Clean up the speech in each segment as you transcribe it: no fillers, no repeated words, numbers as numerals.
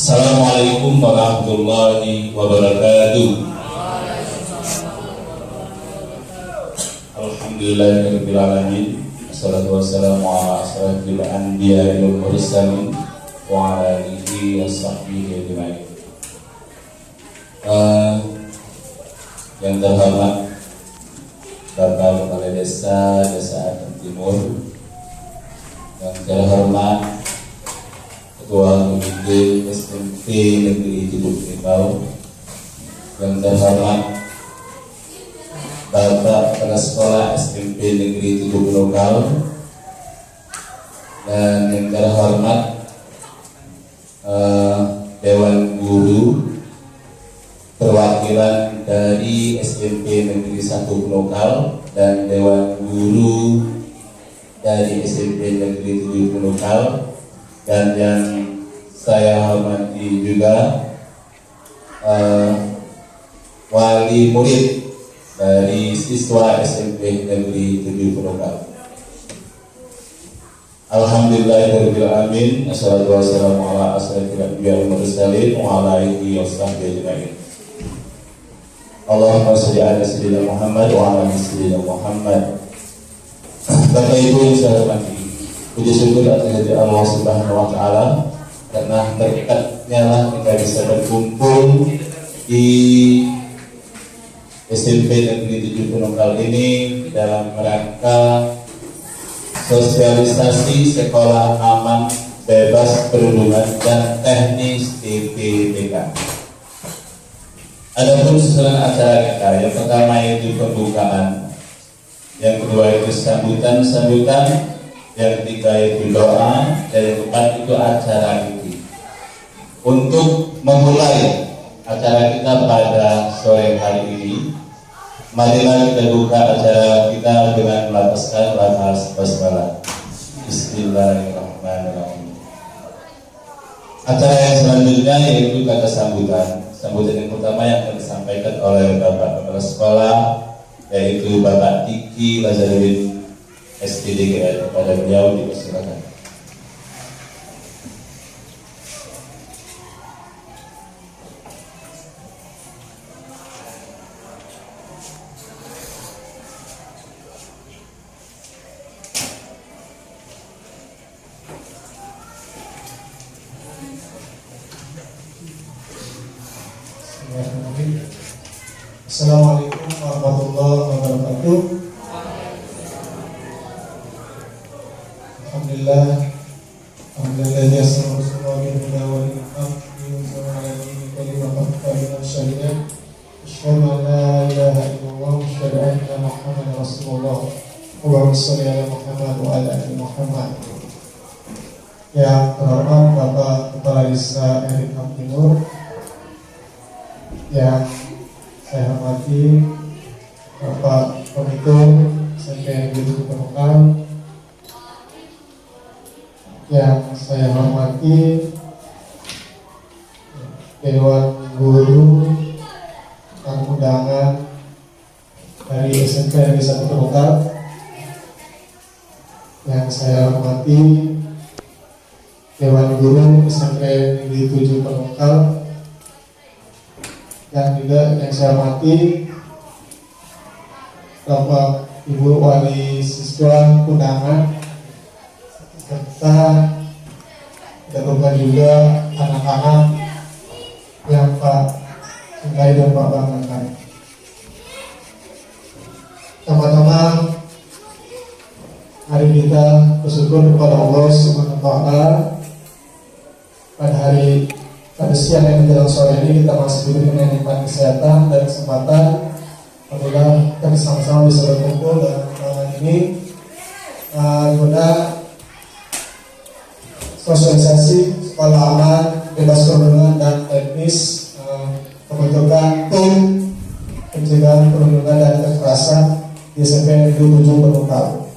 Assalamualaikum warahmatullahi wabarakatuh. Alhamdulillahirabbil alamin. Wassalatu wassalamu ala asyrafil anbiya'i wal mursalin wa ala alihi washabbihi ajmain. Yang terhormat Bapak Kepala Desa Aten Timur, yang terhormat Ketua Komite SMP Negeri Cibuk Nimbau, yang terhormat Bapak Kepala Sekolah SMP Negeri Cibuk Lokal, dan yang terhormat Dewan Guru perwakilan dari SMP Negeri 1 Lokal dan Dewan Guru dari SMP Negeri 7 Lokal, dan yang saya hormati juga wali murid dari siswa SMP Negeri 7 Lokal. Alhamdulillahirabbil alamin. Assalatu wassalamu ala asyrafil anbiya'i wal mursalin wa ala alihi washabbihi ajmain. Allahumma shalli ala sayyidina Muhammad wa ala ali sayyidina Muhammad. Bapak Ibu yang saya hormati, puji syukur atas Allah Subhanahu wa taala karena berkatnya lah kita bisa berkumpul di SMP Negeri 7 Lokal ini dalam rangka sosialisasi sekolah aman, bebas perundungan dan teknis TPBK. Adapun susunan acara kita, yang pertama itu pembukaan, yang kedua itu sambutan, yang ketiga itu doa, dan yang keempat itu acara inti. Untuk memulai acara kita pada sore hari ini, marilah kita buka acara kita dengan melafazkan lafaz basmalah. Bismillahirrahmanirrahim. Acara yang selanjutnya yaitu kata sambutan. Sambutan yang pertama yang akan disampaikan oleh Bapak Kepala Sekolah, yaitu Bapak Tiki Lazaruddin SPDGN. Kepada beliau dipersilakan. Assalamualaikum warahmatullahi wabarakatuh. Alhamdulillah, alhamdulillah sallallahu alaihi wa sallam. Asyhadu an la ilaha illallah wa asyhadu anna Muhammadar Rasulullah. Allahumma shalli ala Muhammad wa ala ali Muhammad. Yang terhormat Bapak Kepala Desa Aten Timur, yang saya hormati Bapak Komite SMP Negeri 7 Lokal, yang saya hormati Dewan Guru dan undangan dari SMP Negeri 1 Lokal, yang saya hormati Dewan Guru SMP Negeri 7 Lokal, dan juga yang saya hormati Bapak Ibu Wali Siswa undangan, serta kita juga anak-anak yang Pak cintai dan Pak banggakan. Pertama-tama, hari kita bersyukur kepada Allah Subhanahu wa taala pada siang yang menjelang sore ini kita masih diberi dengan nikmat kesehatan dan kesempatan. Alhamdulillah kita bersama-sama bisa berkumpul dalam ruangan ini guna sosialisasi sekolah aman, bebas perundungan dan teknis, pembentukan tim pencegahan perundungan dan kekerasan di SMP Negeri 7 Lokal.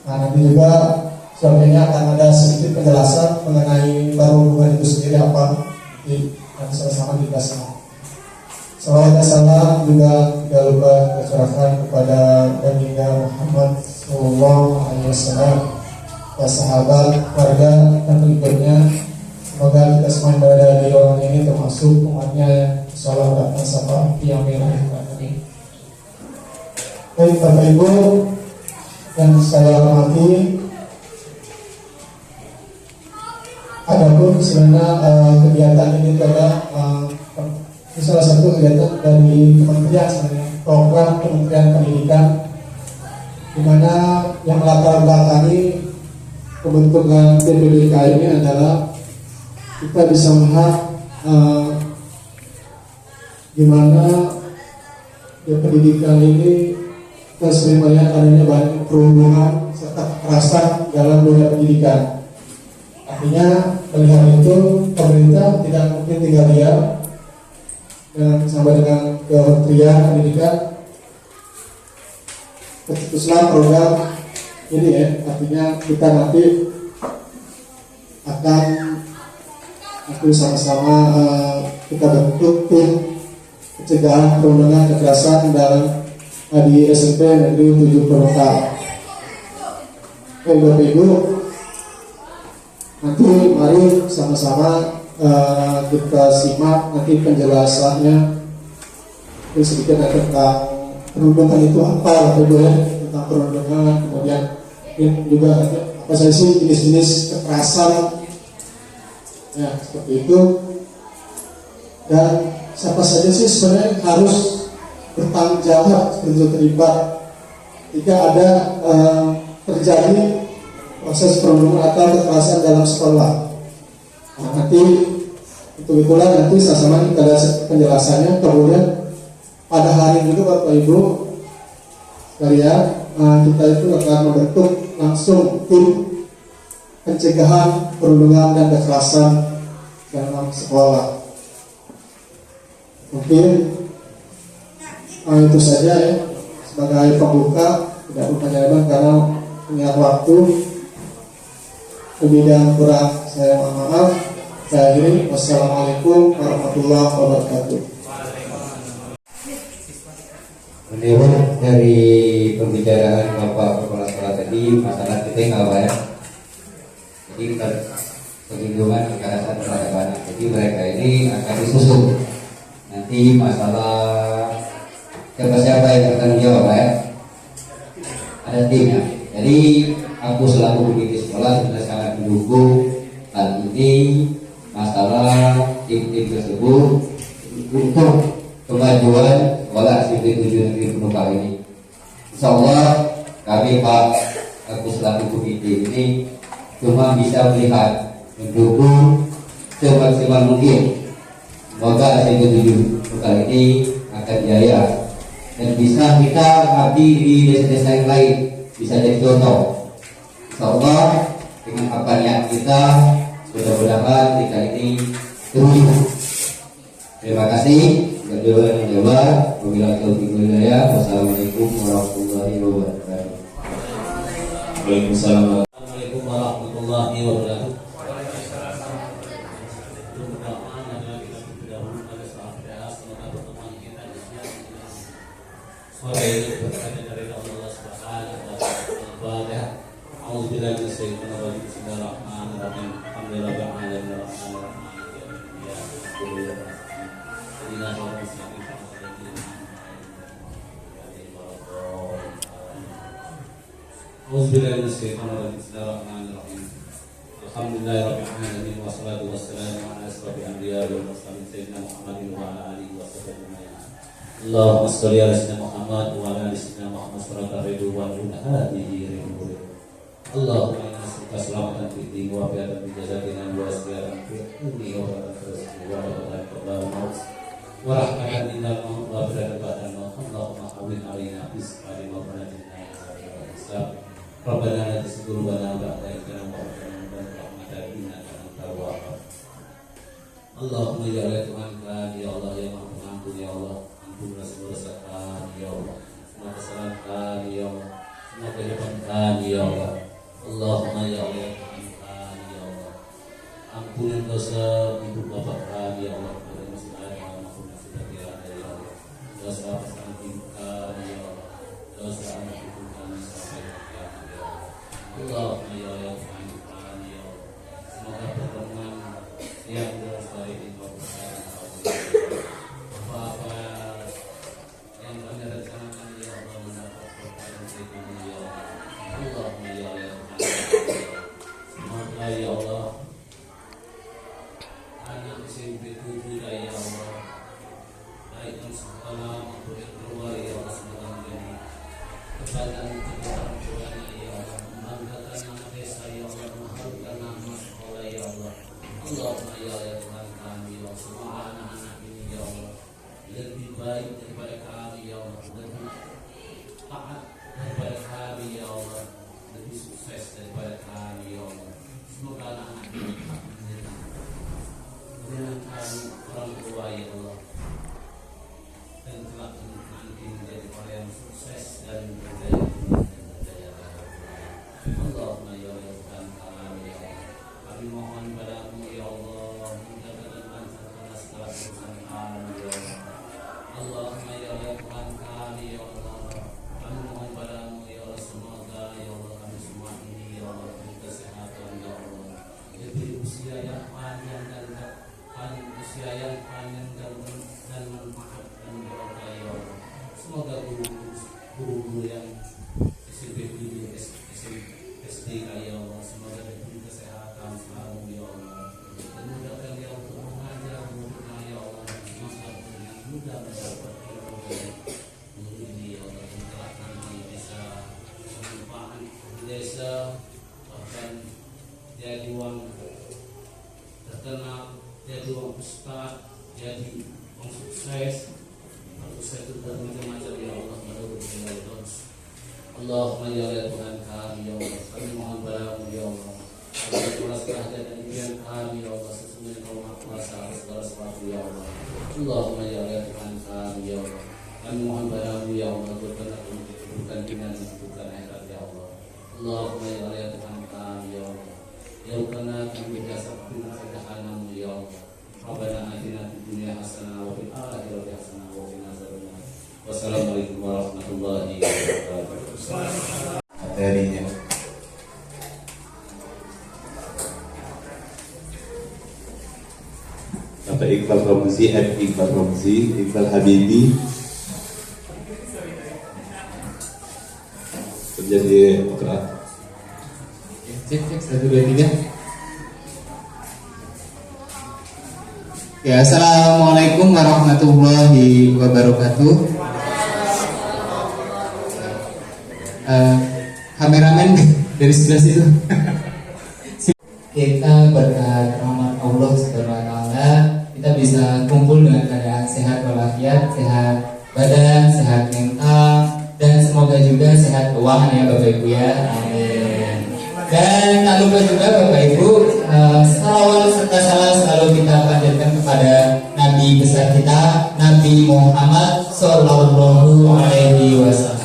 Nah, nanti juga selanjutnya akan ada sedikit penjelasan mengenai perundungan itu sendiri apa, dan sama-sama kita semua. Salawat dan salam juga tidak lupa tercurahkan kepada Nabi Muhammad Sallallahu Alaihi Wasallam, para sahabat, keluarga dan pengikutnya Semoga kita semua yang berada di ruangan ini termasuk umatnya yang insyaallah datang sama yang merah ini. Baik Bapak Ibu yang saya hormati, adapun sebenarnya kegiatan ini adalah salah satu kegiatan dari kementerian, sebenarnya program Kementerian Pendidikan, di mana yang latar belakangi pembentukan PPDK ini adalah kita bisa melihat gimana ya pendidikan ini kita sering melihat adanya banyak perundungan serta kekerasan dalam dunia pendidikan. Artinya melihat itu pemerintah tidak mungkin tinggal diam dan sampai dengan Kementerian Pendidikan keputusan program ini ya, artinya kita nanti akan sama-sama kita bentuk tim pencegahan perundungan kekerasan dalam di SMP Negeri 7 Penumpang. Bapak Ibu, nanti mari sama-sama kita simak nanti penjelasannya sedikit tentang perundungan itu apa, Bapak Ibu ya, tentang perundungan, kemudian ini juga apa saja sih jenis-jenis kekerasan ya seperti itu, dan siapa saja sih sebenarnya harus bertanggung jawab untuk terlibat jika ada terjadi proses perundungan atau kekerasan dalam sekolah. Nah, nanti itulah nanti sama-sama kita lihat penjelasannya. Kemudian pada hari itu Bapak Ibu sekalian, kita itu akan membentuk langsung tim pencegahan perundungan dan kekerasan dalam sekolah. Mungkin itu saja ya sebagai pembuka, tidak berpanjang karena punya waktu. Lebih dan kurang saya mohon maaf. Saya akhiri. Wassalamualaikum warahmatullahi wabarakatuh. Menurut dari pembicaraan Bapak Kepala Sekolah tadi, masalah kita nggak ya. Jadi perlindungan kekerasan terhadap anak. Jadi mereka ini akan disusun. Nanti masalah siapa yang bertanggung jawab ya. Ada timnya. Jadi aku selaku pendidik sekolah sudah sangat mendukung hal ini, masalah tim-tim tersebut untuk kemajuan sekolah SMP 7 Negeri Penumpang ini. Insyaallah kami aku selaku pendidik ini cuma bisa melihat, mendukung semaksimal mungkin. Semoga SMP 7 Penumpang ini akan jaya dan bisa kita abdi di desa-desa yang lain, bisa jadi contoh. Insyaallah dengan apa niat kita, mudah-mudahan kita ini terwujud. Terima kasih. Wabillahi taufiq wal hidayah. Wassalamualaikum warahmatullahi wabarakatuh. Waalaikumsalam. Assalamualaikum warahmatullahi wabarakatuh. Sore ini berkaitan dari Allah Subhanahu wa taala. A'udzubillahi minasyaitonir rajim. Bismillahirrahmanirrahim. Alhamdulillahirabbil alamin. A'udzubillahi minasyaitonir rajim. Bismillahirrahmanirrahim. Alhamdulillahirabbil alamin wassalatu wassalamu ala asyrofil anbiya'i wal mursalin sayyidina Muhammadin wa ala alihi wasallam. Allahumma sholli ala sayyidina Muhammad wa ala ali sayyidina Muhammad sallallahu alaihi wa alihi wasallam. Allahumma inna nas'aluka salamatan fid din wa afiatan fil jasadi wa asfiatan fil qalbi wa rahmatan wa rahmatan innal maut wa firatan ba'dal maut. Allahumma hawwin 'alaina bis salim wa barakatuh. Rabbana la tuzigh qulubana ba'da idh hadaytana wa hab lana min ladunka rahmatan innaka antal wahhab. Allahumma ya Allah Tuhan kami, ya Allah yang Maha Pengampun, ya Allah, ampunilah segala dosa kami, ya Allah, semua kesalahan kami, ya Allah, semua kehidupan kami, ya Allah. Allahumma ya Allah ya Tuhan kami, ya Allah, ampuni dosa ibu bapak kami, ya Allah, kepada masih ada maupun yang sudah tiada, ya Allah, dosa pasangan ibu kami, ya Allah, dosa anak ibu kami sampai kiamat, ya Allah. Allahumma ya Allah ya Tuhan kami, ya Allah, semoga pertemuan dan kedua orang tuanya ya Allah, membanggakan nama desa ya Allah, mengharumkan nama sekolah ya Allah. Allahumma ya Tuhan kami ya Allah, semua anak-anak ini ya Allah lebih baik daripada kami ya Allah, lebih taat daripada kami ya Allah, lebih sukses daripada kami ya Allah. Semoga anak-anak ini menyenangkan orang tua ya Allah, dan kelak nanti menjadi orang yang sukses dan berjaya dan berjaya. Allahumma ya Tuhan kami ya Allah, kami mohon padamu ya Allah, menjaga dan lancarkan segala urusan kami ya Allah. Allahumma ya Tuhan kami ya Allah, kami mohon padamu ya Allah, semoga ya Allah kami semua ini ya Allah diberi kesehatan ya Allah, diberi usia yang panjang dan usia yang panjang dan manfaat dan berkah ya Allah. Semoga guru-guru yang SMP SDK ya Allah, semoga diberi kesehatan selalu ya Allah, dan mudahkan dia untuk mengajar muridnya ya Allah, semoga dengan mudah mendapat ilmu ini ya Allah, dan kelak nanti bisa bermanfaat di desa, bahkan jadi uang terkenal, jadi uang ustaz, jadi uang sukses. Sukses itu bermacam-macam ya Allah, menurut Allah. Allahumma ya Tuhan kami ya Allah, kami mohon padamu ya Allah, agar kuasa dan impian kami ya Allah, sesungguhnya Kau Maha Kuasa atas segala sesuatu ya Allah. Allahumma ya Tuhan kami ya Allah, kami mohon padamu ya Allah, berkenan untuk kehidupan dunia dan kehidupan akhirat ya Allah. Allahumma ya Tuhan kami ya Allah, jauhkanlah kami dari asap jahanam ya Allah. Rabbana atina fid dunya hasanah wa fil akhirati hasanah wa qina adzabannar. Wassalamualaikum warahmatullahi wabarakatuh. Materinya. Bapak Iqbal Romzi, Iqbal Romzi, Iqbal Habibi menjadi putra. Cek 1 2 3. Ya, assalamualaikum warahmatullahi wabarakatuh. Kameramen dari sebelah situ. Kita berkat rahmat Allah Subhanahu wa taala, kita bisa kumpul dengan keadaan sehat walafiat, sehat badan, sehat mental, dan semoga juga sehat keuangan ya Bapak Ibu ya. Amin. Dan tak lupa juga Bapak Ibu, salawat serta salam selalu kita panjatkan kepada Nabi besar kita, Nabi Muhammad Sallallahu Alaihi Wasallam.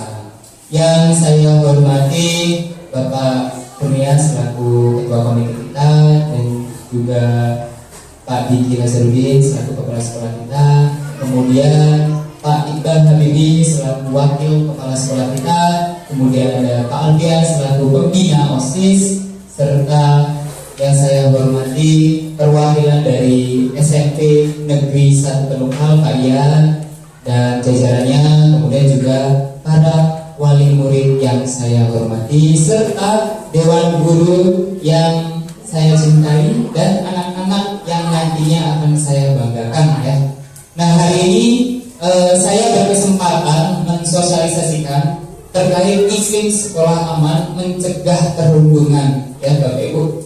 Yang saya hormati Bapak Kurnia selaku Ketua Komite kita, dan juga Pak Diki Nazarudin selaku Kepala Sekolah kita, kemudian Pak Iqbal Habibi selaku Wakil Kepala Sekolah kita, kemudian ada Pak Alfian selaku Pembina OSIS, serta yang saya hormati perwakilan dari SMP Negeri 1 Penukal Pak Ian dan jajarannya, kemudian juga para wali murid yang saya hormati, serta dewan guru yang saya cintai dan anak-anak yang nantinya akan saya banggakan ya. Nah, hari ini saya berkesempatan mensosialisasikan terkait iklim sekolah aman mencegah perundungan ya Bapak Ibu.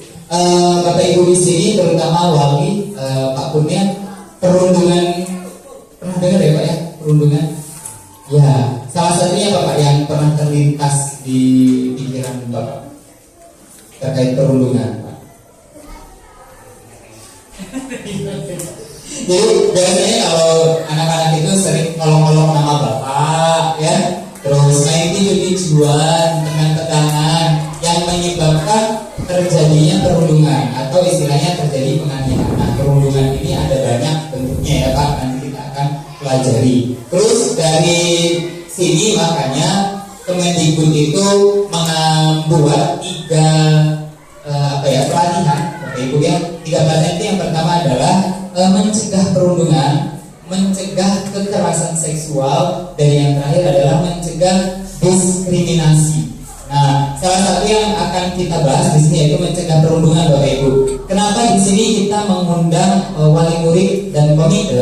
Bapak Ibu di sini terutama wali Pak Kurnia, perundungan pernah dengar ya Pak ya, perundungan? Ya, salah satunya Bapak yang pernah terlintas di pikiran Bapak terkait perundungan Pak. Jadi biasanya kalau anak-anak itu sering ngolong-ngolong nama Bapak ya, terus main tujuan dengan tegangan yang menyebabkan terjadinya perundungan atau istilahnya terjadi penganiayaan. Nah, perundungan ini ada banyak bentuknya ya Pak, nanti kita akan pelajari. Terus dari sini makanya Kemendikbud itu membuat 3 pelatihan Bapak Ibu ya. 3 pelatihan itu yang pertama adalah mencegah perundungan, mencegah kekerasan seksual, dan yang terakhir adalah mencegah diskriminasi. Nah, salah satu yang akan kita bahas di sini yaitu mencegah perundungan Bapak Ibu. Kenapa di sini kita mengundang wali murid dan komite?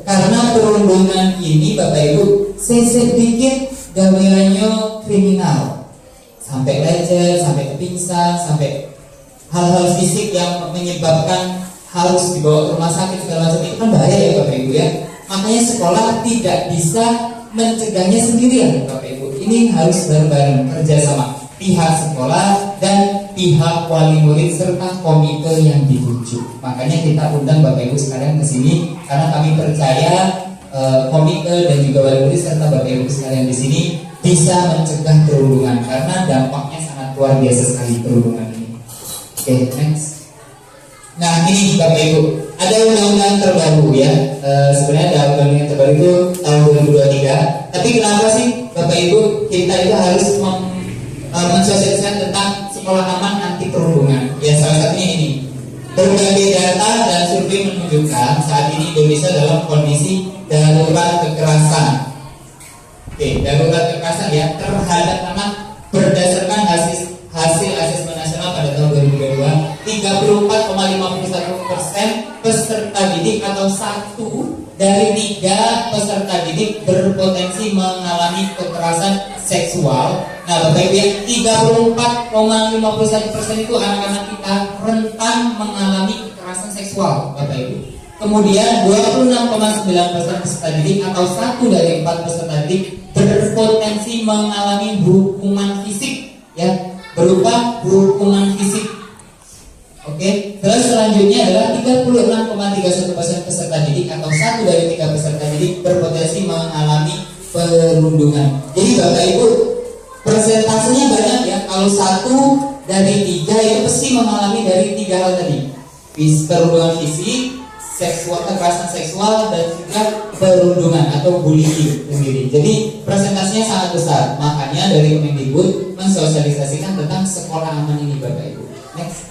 Karena perundungan ini Bapak Ibu sedikit gaweannya kriminal, sampai lecet, sampai kepingsan, sampai hal-hal fisik yang menyebabkan harus dibawa ke rumah sakit segala macam, itu kan bahaya ya Bapak Ibu ya. Makanya sekolah tidak bisa mencegahnya sendirian Bapak Ibu. Ini harus bareng-bareng kerjasama pihak sekolah dan pihak wali murid serta komite yang ditunjuk. Makanya kita undang Bapak Ibu sekalian ke sini karena kami percaya komite dan juga wali murid serta Bapak Ibu sekalian di sini bisa mencegah perundungan karena dampaknya sangat luar biasa sekali perundungan ini. Oke, next. Nah ini Bapak Ibu, ada undang-undang terbaru ya. Sebenarnya ada undang-undang terbaru itu tahun 2023. Tapi kenapa sih Bapak Ibu kita itu harus mensosialisasikan tentang sekolah aman anti perundungan? Ya salah satunya ini. Berbagai data dan survei menunjukkan saat ini Indonesia dalam kondisi darurat kekerasan. Oke, darurat kekerasan ya terhadap anak berdasarkan hasil asesmen nasional pada tahun 2022, 34,51% peserta didik atau 1 dari 3 peserta didik berpotensi mengalami kekerasan seksual. Nah, Bapak Ibu, yang 34,51% itu anak-anak kita rentan mengalami kekerasan seksual, Bapak Ibu. Kemudian 26,9% peserta didik atau 1 dari 4 peserta didik berpotensi mengalami hukuman fisik, ya, berupa hukuman fisik. Oke, terus selanjutnya adalah 36,31% peserta didik atau 1 dari 3 peserta didik berpotensi mengalami perundungan. Jadi Bapak Ibu, persentasenya banyak ya. Kalau 1 dari 3 itu pasti mengalami dari 3 hal tadi: perundungan fisik, seksual, kekerasan seksual, dan juga perundungan atau bullying sendiri. Jadi presentasinya sangat besar. Makanya dari Kemendikbud mensosialisasikan tentang sekolah aman ini Bapak Ibu. Next.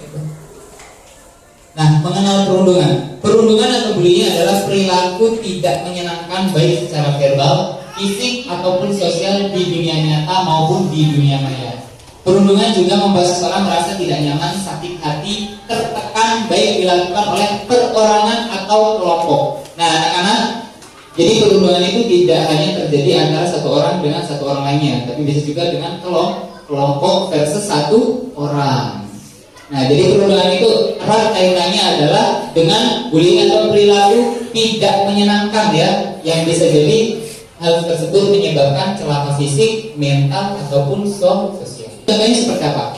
Nah, mengenal perundungan. Perundungan atau bullying adalah perilaku tidak menyenangkan baik secara verbal, fisik ataupun sosial di dunia nyata maupun di dunia maya. Perundungan juga membuat seseorang merasa tidak nyaman, sakit hati, tertekan baik dilakukan oleh perorangan atau kelompok. Nah, anak-anak, jadi perundungan itu tidak hanya terjadi antara satu orang dengan satu orang lainnya, tapi bisa juga dengan kelompok versus satu orang. Nah, jadi perundungan itu erat kaitannya adalah dengan bullying atau perilaku tidak menyenangkan ya, yang bisa jadi hal tersebut menyebabkan celaka fisik, mental ataupun sosial. Contohnya seperti apa?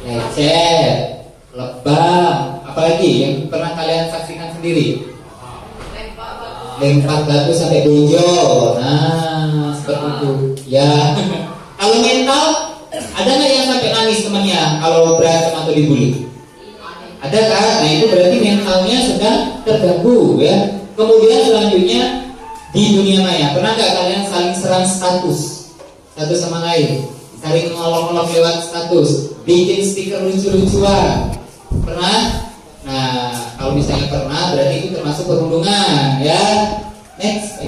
Lecet, lebam, apalagi yang pernah kalian saksikan sendiri? Lempar batu sampai dojo. Nah, seperti itu. Ya. Kalau mental, ada nggak yang sampai nangis temannya kalau berantem atau dibully? Ada kan? Nah, itu berarti mentalnya sedang terganggu ya. Kemudian selanjutnya di dunia maya, pernah nggak kalian saling serang status satu sama lain? Saling ngolok-ngolok lewat status, bikin stiker lucu-lucuan. Pernah? Nah, kalau misalnya pernah, berarti itu termasuk perundungan ya. Next,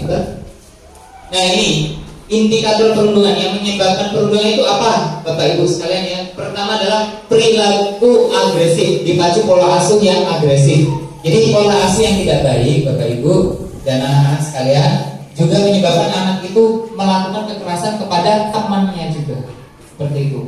nah ini indikator perundungan. Yang menyebabkan perundungan itu apa, Bapak Ibu sekalian ya? Pertama adalah perilaku agresif, dipacu pola asuh yang agresif. Jadi pola asuh yang tidak baik, Bapak Ibu dan anak-anak sekalian, juga menyebabkan anak itu melakukan kekerasan kepada temannya juga. Seperti itu.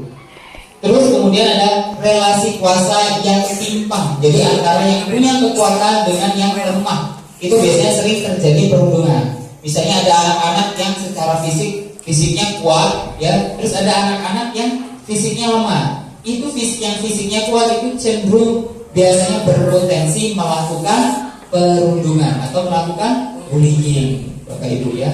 Terus kemudian ada relasi kuasa yang timpang. Jadi antara yang punya kekuatan dengan yang lemah. Itu biasanya sering terjadi perundungan. Misalnya ada anak-anak yang secara fisiknya kuat ya, terus ada anak-anak yang fisiknya lemah. Itu yang fisiknya kuat itu cenderung biasanya berpotensi melakukan perundungan atau melakukan bullying, Bapak Ibu ya.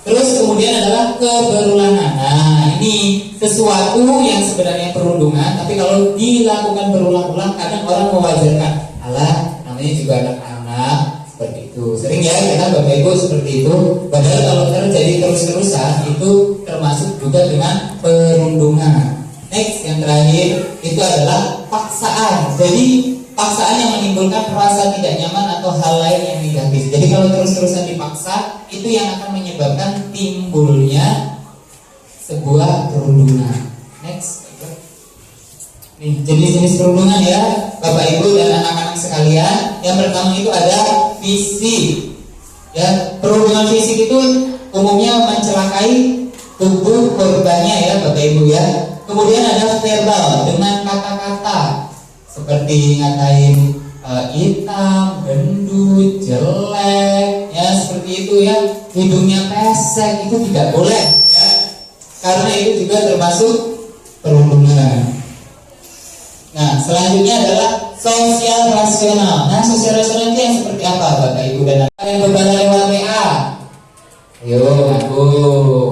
Terus kemudian adalah keberulangan. Nah, ini sesuatu yang sebenarnya perundungan, tapi kalau dilakukan berulang-ulang kadang orang mewajarkan. Alah, namanya juga anak-anak, seperti itu. Sering ya kita Bapak Ibu seperti itu. Padahal kalau terjadi terus-terusan itu termasuk juga dengan perundungan. Next, yang terakhir itu adalah paksaan. Jadi paksaan yang menimbulkan rasa tidak nyaman atau hal lain yang negatif. Jadi kalau terus-terusan dipaksa, itu yang akan menyebabkan timbulnya sebuah perundungan. Next. Nih, jenis-jenis perundungan ya, Bapak Ibu dan anak-anak sekalian. Yang pertama itu ada fisik. Ya, perundungan fisik itu umumnya mencelakai tubuh korbannya ya Bapak Ibu ya. Kemudian ada verbal dengan kata-kata seperti ngatain hitam, gendut, jelek, ya seperti itu ya. Hidungnya pesek itu tidak boleh ya. Karena itu juga termasuk perundungan. Nah, selanjutnya adalah sosial rasional. Nah, sosial rasional itu yang seperti apa Bapak Ibu dan yang berbala lewat WA? Ayo, aku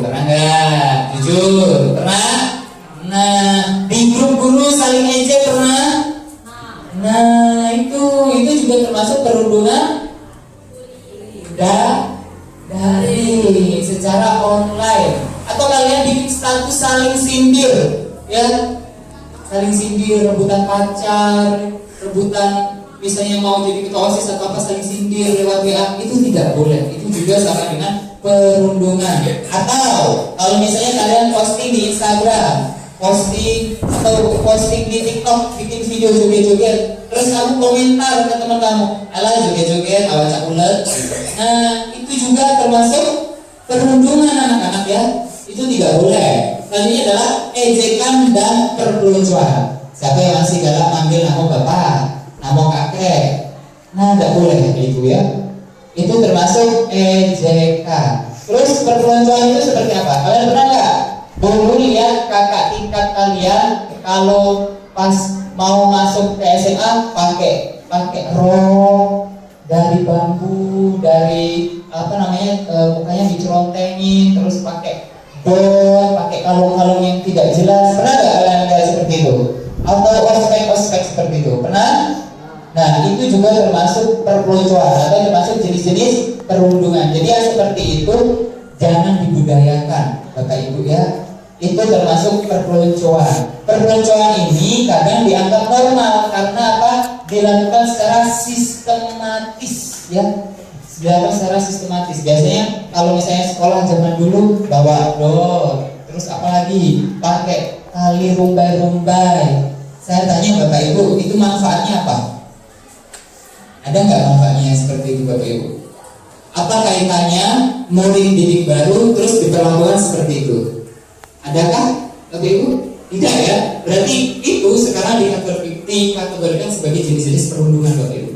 pernah nggak? Jujur, pernah? Nah, di grup guru saling ejek pernah? Nah, itu juga termasuk perundungan dari secara online. Atau kalian bikin status saling sindir, ya? Saling sindir, rebutan pacar, rebutan misalnya mau jadi ketua OSIS atau apa, saling sindir lewat WA, itu tidak boleh. Itu juga sama dengan perundungan. Atau kalau misalnya kalian posting di Instagram, posting di TikTok, bikin video joget-joget, terus kamu komentar ke teman kamu, alah joget-joget, awal cak ulet. Nah, itu juga termasuk perundungan anak-anak ya. Itu tidak boleh. Selanjutnya adalah ejekan dan perpeloncoan. Siapa yang masih galak ngambil nama bapak, nama kakek, nah tidak boleh itu ya. Itu termasuk ejekan. Terus perpeloncoan itu seperti apa? Kalian pernah nggak dulu lihat kakak tingkat kalian kalau pas mau masuk ke SMA pakai rok dari bambu, dari apa namanya, mukanya dicelontengin, terus pakai bot, pakai kalung-kalung yang tidak jelas. Pernah nggak kalian lihat seperti itu? Atau ospek seperti itu? Pernah? Nah, itu juga termasuk perpeloncoan atau termasuk jenis-jenis perundungan. Jadi yang seperti itu jangan dibudayakan, Bapak Ibu ya. Itu termasuk perpeloncoan. Perpeloncoan ini kadang dianggap normal karena apa? Dilakukan secara sistematis ya. Dilakukan secara sistematis. Biasanya kalau misalnya sekolah zaman dulu bawa dot, terus apalagi pakai tali rumbai-rumbai. Saya tanya Bapak Ibu, itu manfaatnya apa? Ada nggak manfaatnya seperti itu Bapak Ibu? Apa kaitannya murid didik baru terus diperlakukan seperti itu? Adakah Bapak Ibu? Tidak ya. Berarti itu sekarang dikategorikan sebagai jenis-jenis perundungan Bapak Ibu.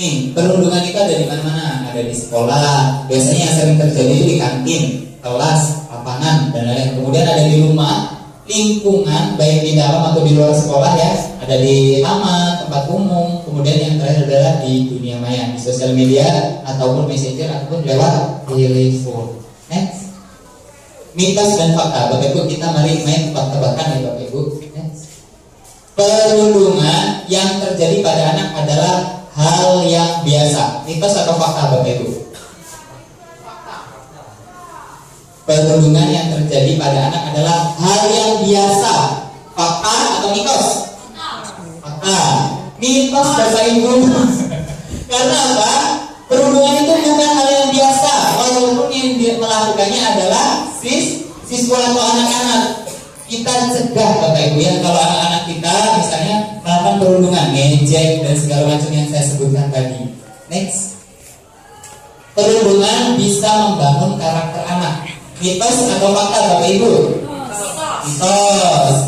Nih, perundungan itu ada di mana-mana, ada di sekolah. Biasanya yang sering terjadi itu di kantin, kelas, lapangan, dan lain-lain. Kemudian ada di rumah, lingkungan, baik di dalam atau di luar sekolah ya. Ada di taman, tempat umum. Kemudian yang terakhir adalah di dunia maya, di sosial media ataupun messenger ataupun lewat telepon. Next. Mitos dan fakta. Bapak Ibu, kita mari main tebak-tebakan ya Bapak Ibu. Next. Perundungan yang terjadi pada anak adalah hal yang biasa. Mitos atau fakta Bapak Ibu? Perundungan yang terjadi pada anak adalah hal yang biasa. Fakta atau mitos? Fakta. Mitos Bapak Ibu. Karena apa? Perundungan itu bukan hal yang biasa. Walaupun yang melakukannya adalah siswa atau anak-anak. Kita cegah Bapak Ibu ya, kalau anak-anak kita misalnya melakukan perundungan, ngejek dan segala macam yang saya sebutkan tadi. Next. Perundungan bisa membangun karakter anak. Mitos atau fakta Bapak Ibu? Mitos.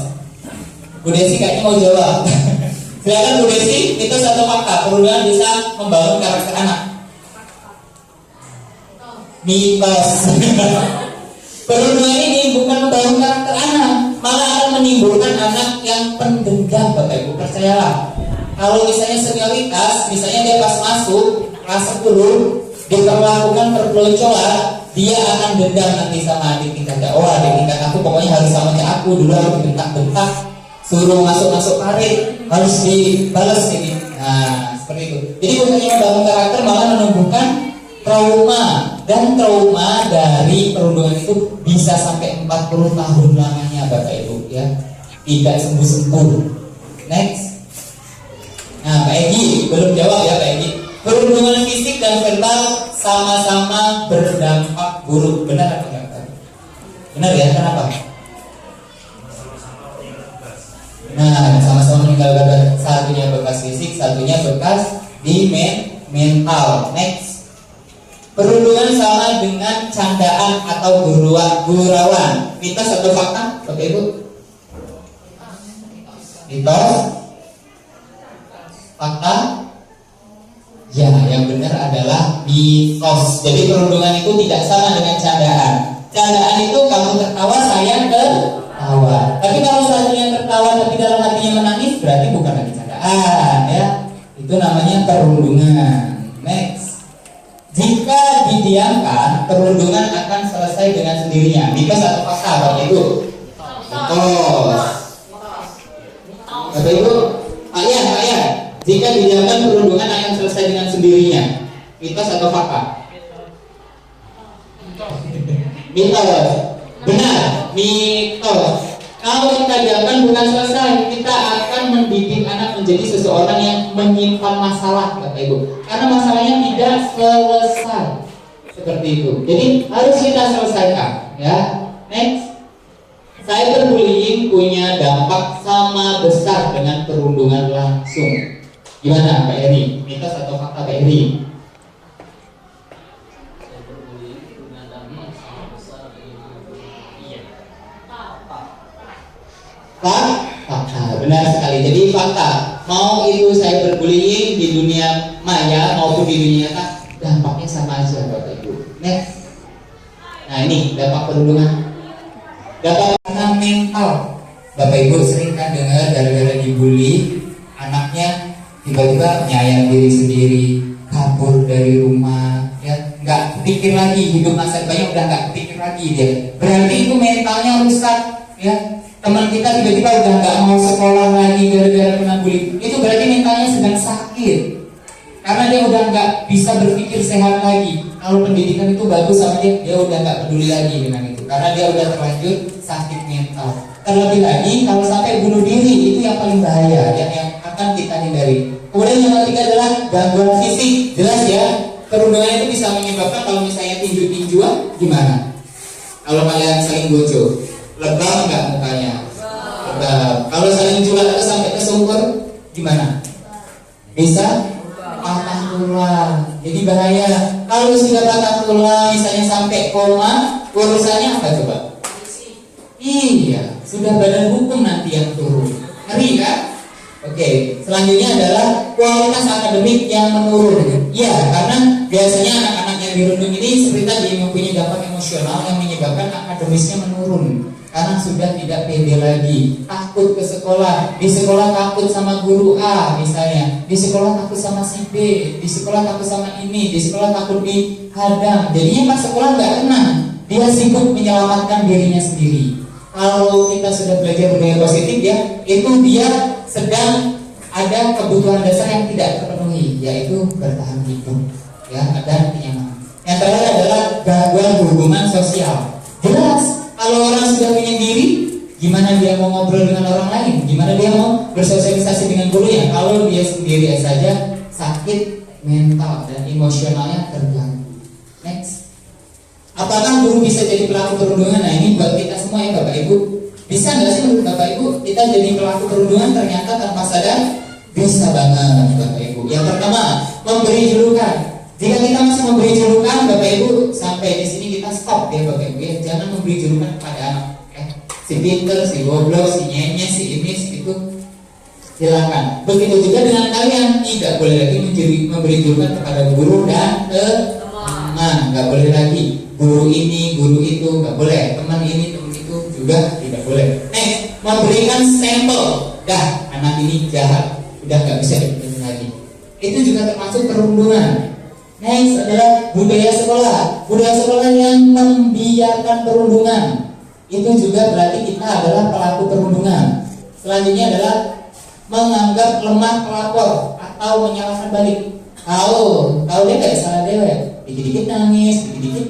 Bu Desi kayaknya mau jawab. Silakan Bu Desi, mitos atau fakta? Perundungan bisa membangun karakter anak. Mitos. Perundungan ini bukan membangun karakter anak, malah akan menimbulkan anak yang pendendam Bapak Ibu. Percayalah. Kalau misalnya senioritas, misalnya dia pas masuk kelas 10 diperlakukan perpeloncoan, dia akan dendam nanti sama adik tingkatnya. Oh, adik tingkat aku pokoknya harus sama kayak aku, dulu aku dibentak-bentak, suruh masuk parit, harus dibalas ini. Nah, seperti itu. Jadi bukannya membangun karakter, malah menumbuhkan trauma. Dan trauma dari perundungan itu bisa sampai 40 tahun lamanya Bapak Ibu ya. Tidak sembuh-sembuh. Next. Nah, Pak Egi belum jawab ya Pak Egi. Perundungan fisik dan verbal sama-sama berdampak buruk. Benar apa enggak? Benar ya, kenapa? Nah, sama-sama meninggalkan, satunya bekas fisik, satunya bekas di mental. Next. Perundungan sama dengan candaan atau gurauan. Mitos atau fakta, Bapak Ibu? Mitos, fakta. Ya, yang benar adalah mitos. Jadi perundungan itu tidak sama dengan candaan. Candaan itu kamu tertawa, saya tertawa. Tapi kalau satunya tertawa tapi dalam hatinya menangis, berarti bukan lagi candaan, ya. Itu namanya perundungan. Next. Jika didiamkan, perundungan akan selesai dengan sendirinya. Mitos atau fakta, Bapak Ibu? Mitos. Bapak Ibu, ayat. Jika didiamkan, perundungan akan selesai dengan sendirinya. Mitos atau fakta? Mitos. Benar, mitos. Kalau kita diamkan bukan selesai, kita akan mendidik anak menjadi seseorang yang menyimpan masalah, Bapak Ibu. Karena masalahnya tidak selesai. Seperti itu. Jadi harus kita selesaikan, ya. Next. Cyberbullying punya dampak sama besar dengan perundungan langsung. Gimana, Pak Eri? Mitos atau fakta, Pak Eri? Fakta, benar sekali. Jadi fakta, mau itu cyberbullying di dunia maya maupun di dunia nyata, dampaknya sama aja, Bapak Ibu. Next. Nah ini dampak perundungan. Dampak karena mental. Bapak Ibu sering kan dengar gara-gara dibully, anaknya tiba-tiba menyayang diri sendiri, kabur dari rumah, ya nggak pikir lagi hidup masa depannya, udah nggak pikir lagi dia. Berarti itu mentalnya rusak, ya. Teman kita tiba-tiba udah nggak mau sekolah lagi gara-gara kena bully. Itu berarti mentalnya sedang sakit, karena dia udah nggak bisa berpikir sehat lagi. Kalau pendidikan itu bagus sama dia udah nggak peduli lagi dengan itu, karena dia udah terlanjur sakit mental. Terlebih lagi kalau sampai bunuh diri, itu yang paling bahaya, yang akan kita hindari. Kemudian yang ketiga adalah gangguan fisik. Jelas ya, perundungan itu bisa menyebabkan kalau misalnya tinju-tinjuan, gimana? Kalau kalian saling bojo, lebam nggak mukanya? Lebam. Kalau saling jual sampai kesungkur, gimana? Bisa patah tulang. Jadi bahaya. Kalau sudah patah tulang, misalnya sampai koma, urusannya apa coba? Iya, sudah badan hukum nanti yang turun. Ngeri kan? Oke, selanjutnya adalah kualitas akademik yang menurun. Ya, karena biasanya anak-anak yang dirundung ini seperti tadi mempunyai dampak emosional yang menyebabkan akademisnya menurun. Karena sudah tidak pede lagi, takut ke sekolah, di sekolah takut sama guru A misalnya, di sekolah takut sama si B, di sekolah takut sama ini, di sekolah takut dihadang. Jadinya pas sekolah nggak tenang, dia sibuk menyelamatkan dirinya sendiri. Kalau kita sudah belajar budaya positif ya, itu dia sedang ada kebutuhan dasar yang tidak terpenuhi, yaitu bertahan hidup, ya, dan kenyamanan. Yang terakhir adalah gangguan hubungan sosial. Jelas, kalau orang sudah punya diri, gimana dia mau ngobrol dengan orang lain? Gimana dia mau bersosialisasi dengan gurunya? Kalau dia sendiri saja sakit mental dan emosionalnya terganggu. Next. Apakah guru bisa jadi pelaku perundungan? Nah ini buat kita semua ya Bapak Ibu. Bisa nggak sih menurut Bapak Ibu kita jadi pelaku perundungan ternyata tanpa sadar? Bisa banget Bapak Ibu. Yang pertama, memberi julukan. Jika kita masih memberi julukan, Bapak Ibu, sampai di sini kita stop ya Bapak Ibu ya. Jangan memberi julukan kepada anak. Si pinter, si goblok, si nyenye, si ini, si itu. Silakan. Begitu juga dengan kalian, tidak boleh lagi memberi julukan kepada guru dan teman. Nggak boleh lagi. Guru ini, guru itu, nggak boleh. Teman ini, teman itu juga tidak boleh. Next, memberikan stempel. Dah, anak ini jahat, udah nggak bisa dipimpin lagi. Itu juga termasuk perundungan. Next adalah budaya sekolah. Budaya sekolah yang membiarkan perundungan, itu juga berarti kita adalah pelaku perundungan. Selanjutnya adalah menganggap lemah pelapor atau menyalahkan balik. Tahu dia nggak salah dewek, dikit-dikit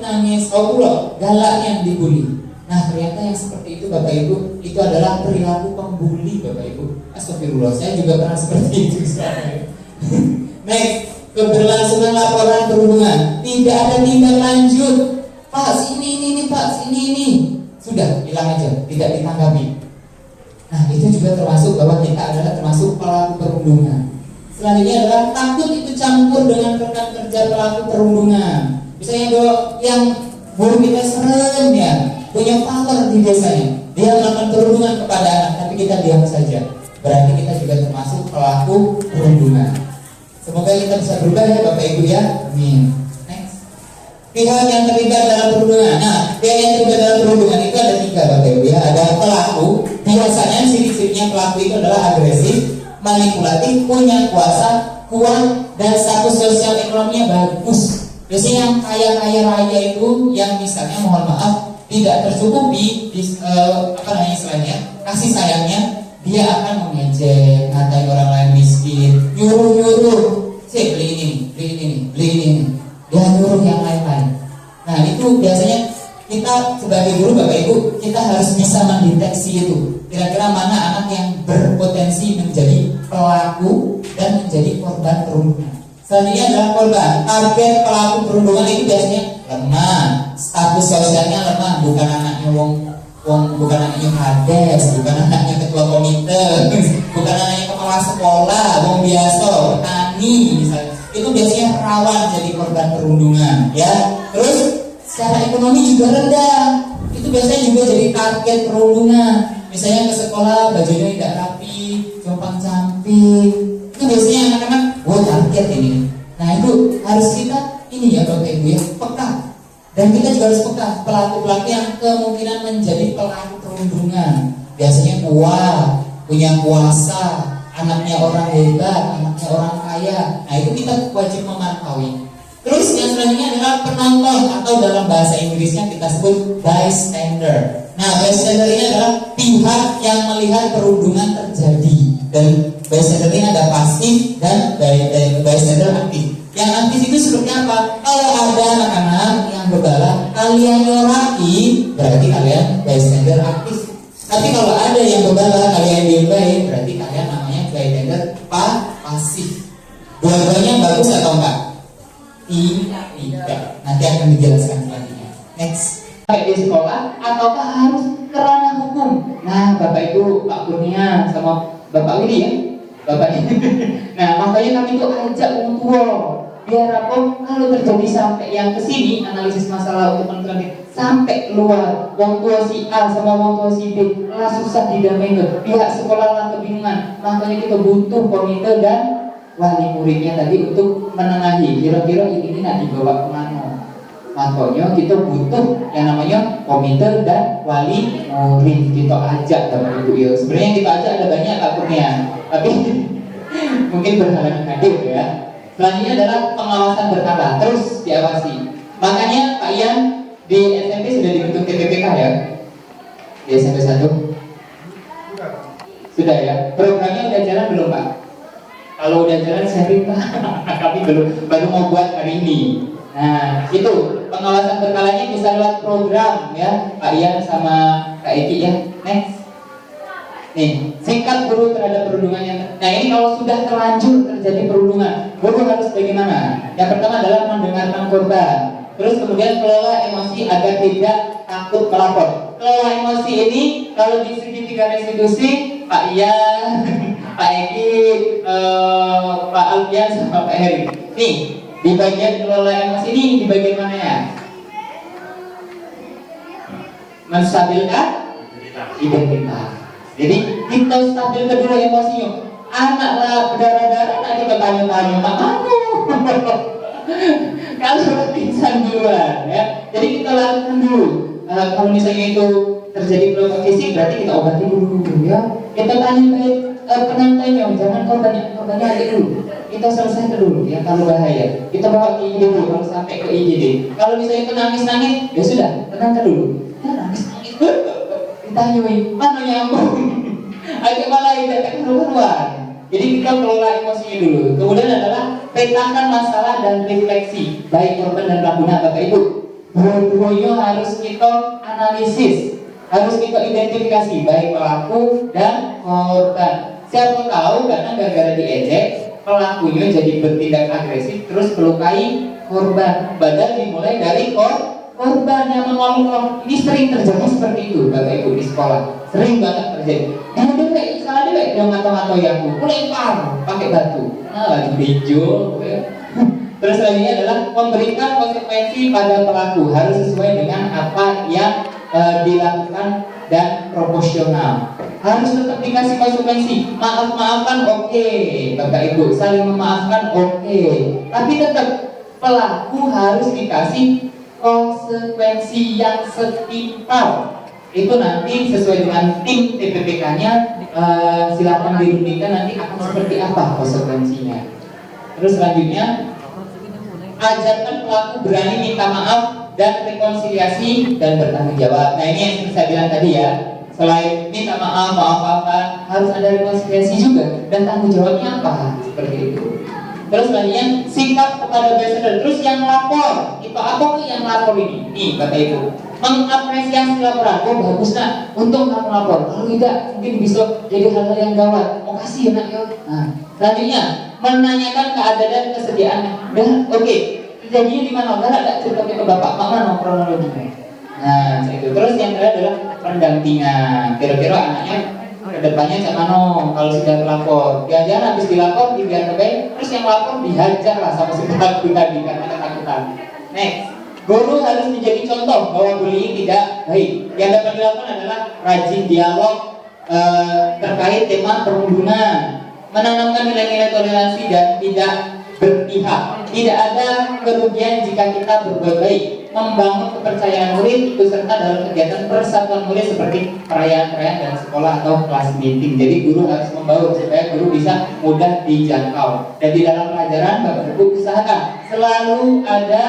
nangis, kau pula galaknya dibully. Nah ternyata yang seperti itu Bapak Ibu, itu adalah perilaku pembuli Bapak Ibu. Astagfirullah, saya juga pernah seperti itu sekarang. Next, keberlangsungan laporan perundungan, tidak ada tindak lanjut. Pak, ini Pak, ini. Sudah, hilang aja, tidak ditanggapi. Nah itu juga termasuk bahwa kita adalah termasuk pelaku perundungan. Selanjutnya adalah takut ikut campur dengan rekan kerja pelaku perundungan. Misalnya yang guru kita serem ya, punya power di desanya, dia melakukan perundungan kepada anak, tapi kita diam saja. Berarti kita juga termasuk pelaku perundungan. Semoga kita bisa berubah ya Bapak Ibu ya. Amin. Next. Pihak yang terlibat dalam perundungan. Nah, pihak yang terlibat dalam perundungan itu ada 3 Bapak Ibu ya. Ada pelaku. Biasanya ciri-cirinya pelaku itu adalah agresif, manipulatif, punya kuasa, kuat, dan status sosial ekonominya bagus. Biasanya yang kaya-kaya raya itu yang misalnya mohon maaf tidak tercukupi istilahnya kasih sayangnya, dia akan mengejek, ngatain orang lain miskin, nyuruh beli ini, dia nyuruh yang lain-lain. Nah itu biasanya kita sebagai guru Bapak Ibu, kita harus bisa mendeteksi itu kira-kira mana anak yang berpotensi menjadi pelaku dan menjadi korban perundungan. Selanjutnya adalah korban. Target pelaku perundungan itu biasanya lemah, status sosialnya lemah, bukan anaknya bukan anaknya kades, bukan anaknya ketua komite, bukan anaknya kepala sekolah, wong biasa, petani misalnya. Itu biasanya rawan jadi korban perundungan, ya. Terus secara ekonomi juga rendah, itu biasanya juga jadi target perundungan. Misalnya ke sekolah bajunya tidak rapi, compang camping, itu biasanya anak-anak target ini. Nah itu harus kita ini ya Bapak Ibu ya, peka. Dan kita juga harus peka pelaku-pelaku yang kemungkinan menjadi pelaku perundungan. Biasanya kuat, punya kuasa, anaknya orang hebat, anaknya orang kaya. Nah itu kita wajib memantau. Terus yang selanjutnya adalah penonton atau dalam bahasa Inggrisnya kita sebut bystander. Nah bystander ini adalah pihak yang melihat perundungan terjadi. Dan bystander ini ada pasif dan bystander aktif. Yang aktif itu seperti apa? Kalau ada anak-anak yang berbalah, kalian nyoraki, berarti kalian bystander aktif. Tapi kalau ada yang berbalah, kalian diem-diem, berarti kalian namanya bystander pasif. Dua-duanya bagus atau enggak? Tidak. Nanti akan dijelaskan selanjutnya. Next. Di sekolah ataukah harus ke ranah hukum? Nah, Bapak Ibu, Pak Kurnia sama Bapak Widi ya, Bapak ini. Nah, makanya kami itu ajak orang tua biar apa? Kalau terjadi sampai yang kesini analisis masalah untuk penelitian sampai keluar, orang tua si A sama orang tua si B lah susah didamaikan, pihak sekolah lah kebingungan. Makanya kita butuh komite dan wali muridnya tadi untuk menengahi. Kira-kira ini nak dibawa kemana? Makanya kita butuh yang namanya komite dan wali murid. Kita ajak Bapak Ibu ya. Sebenarnya kita ajak ada banyak takutnya, tapi mungkin berhalangan hadir ya. Selanjutnya adalah pengawasan berkala, terus diawasi. Makanya Pak Ian di SMP sudah dibentuk TPPK ya. Di SMP 1 sudah ya. Programnya udah jalan belum Pak? Kalau udah jalan saya minta. Kami baru mau buat hari ini. Nah, itu pengawasan berkalanya bisa lewat program ya, Pak Ian sama Kak Eki ya. Next. Nih, sikap guru terhadap perundungannya. Nah, ini kalau sudah terlanjur terjadi perundungan, guru harus bagaimana? Yang pertama adalah mendengarkan korban. Terus kemudian kelola emosi agar tidak takut melapor. Kelola emosi ini kalau di segitiga restitusi, Pak Ian, Pak Eki, Pak Alfian sama Pak Heri. Nih, di bagian kelola emosi ini di bagian mana ya? Menstabilkan identitas. Jadi kita stabilkan dulu emosinya. Anak lah berdarah-darah, nanti kita tanya-tanya mana? Kalau pingsan duluan ya. Jadi kita lakukan dulu. Kalau misalnya itu terjadi peluka fisik, berarti kita obati dulu ya. Kita tanya baik penantainya, jangan korbannya aja dulu. Kita selesaikan dulu ya kalau bahaya. Kita bawa ke IGD dulu kalau sampai ke IGD. Kalau misalnya itu nangis-nangis, ya sudah, tenangkan dulu. Ya nangis-nangis. Ditanya, mana nyambung? Agak malah tidak keruan. Jadi kita kelola emosinya dulu. Kemudian adalah petakan masalah dan refleksi, baik korban dan pelaku. Bapak Ibu, dua-duanya harus kita analisis, harus kita identifikasi, baik pelaku dan korban. Siapa tahu karena gara-gara diejek, pelakunya jadi bertindak agresif, terus melukai korban. Padahal dimulai dari korban yang menolak. Ini sering terjadi seperti itu Bapak Ibu di sekolah, sering banget terjadi. Dia kayak salah deh yang ngato-ngato ya aku lempar pakai batu. Nah, lagi bejo. Terus selanjutnya adalah memberikan konsekuensi pada pelaku, harus sesuai dengan apa yang dilakukan dan proporsional. Harus tetap dikasih konsekuensi. Maaf-maafkan oke, Bapak Ibu, saling memaafkan oke. Tapi tetap pelaku harus dikasih konsekuensi yang setimpal. Itu nanti sesuai dengan tim TPPK-nya, silakan dirundingkan nanti akan seperti apa konsekuensinya. Terus selanjutnya, ajarkan pelaku berani minta maaf dan rekonsiliasi dan bertanggung jawab. Nah, ini yang saya bilang tadi ya. Selain minta maaf, maaf-maafan, harus ada rekonsiliasi juga dan tanggung jawabnya apa? Seperti itu. Terus selanjutnya, sikap kepada bystander. Terus yang lapor, itu apa tuh yang lapor ini? Nih, Bapak Ibu, mengapresiasi laporan. Oh, bagus nak, untuk kamu lapor. Kalau tidak, mungkin bisa jadi hal-hal yang gawat. Oh, kasih ya nak ya. Nah, selanjutnya, menanyakan keadaan dan kesediaannya. Dan oke, terjadinya di mana? Udah ada cerita ke bapak, mana kronologinya? Nah, itu. Terus yang terakhir adalah pendampingan. Kira-kira anaknya kedepannya cak mano kalau sudah melapor. Jangan habis dilapor dibiarkan baik, terus yang lapor dihajar lah sama si pelaku tadi karena ketakutan. Next, guru harus menjadi contoh bahwa bullying tidak baik. Yang dapat dilakukan adalah rajin dialog terkait tema perundungan, menanamkan nilai-nilai toleransi dan tidak berpihak. Tidak ada kerugian jika kita berbuat baik, membangun kepercayaan murid ikut serta dalam kegiatan persatuan murid seperti perayaan-perayaan dan sekolah atau kelas meeting. Jadi guru harus membaur supaya guru bisa mudah dijangkau. Dan di dalam pelajaran Bapak Ibu usahakan selalu ada